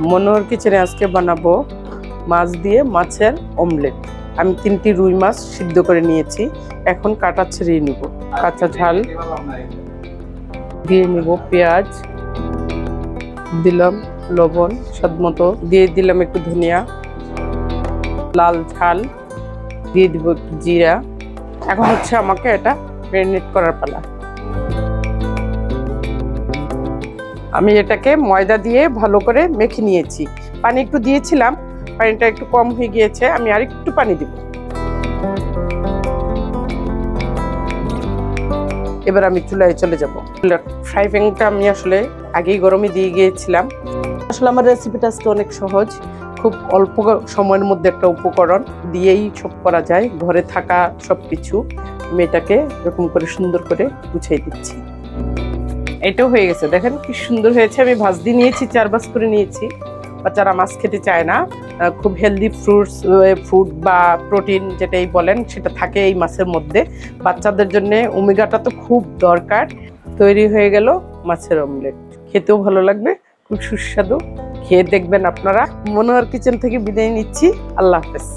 মনোহর কিচেনে আজকে বানাবো মাছ দিয়ে মাছের অমলেট। আমি 3টি রুই মাছ সিদ্ধ করে নিয়েছি, এখন কাটা ছেড়িয়ে নিব। কাঁচা ঝাল দিয়ে নিব, পেঁয়াজ দিলাম, লবণ স্বাদমতো দিয়ে দিলাম, একটু ধনিয়া, লাল ঝাল দিয়ে দিব, একটু জিরা। এখন হচ্ছে আমাকে এটা ম্যারিনেট করার পালা। আমি এটাকে ময়দা দিয়ে ভালো করে মেখে নিয়েছি। পানি একটু দিয়েছিলাম, পানিটা একটু কম হয়ে গিয়েছে, আমি আর একটু পানি দিব। এবার আমি চুলায় চলে যাব। ফ্রাই প্যানটা আমি আসলে আগেই গরমে দিয়ে গিয়েছিলাম। আসলে আমার রেসিপিটা আজকে অনেক সহজ, খুব অল্প সময়ের মধ্যে একটা উপকরণ দিয়েই সব করা যায়, ঘরে থাকা সব কিছু। আমি এটাকে এরকম করে সুন্দর করে গুছিয়ে দিচ্ছি। এটাও হয়ে গেছে, দেখেন কি সুন্দর হয়েছে। আমি ভাজি নিয়েছি, 4 ভাঁজ করে নিয়েছি। বাচ্চারা মাছ খেতে চায় না, খুব হেলদি ফুড বা প্রোটিন যেটাই বলেন সেটা থাকে এই মাছের মধ্যে। বাচ্চাদের জন্য ওমেগাটা তো খুব দরকার। তৈরি হয়ে গেল মাছের অমলেট, খেতেও ভালো লাগবে, খুব সুস্বাদু। খেয়ে দেখবেন আপনারা। মনোহর কিচেন থেকে বিদায় নিচ্ছি, আল্লাহ হাফেজ।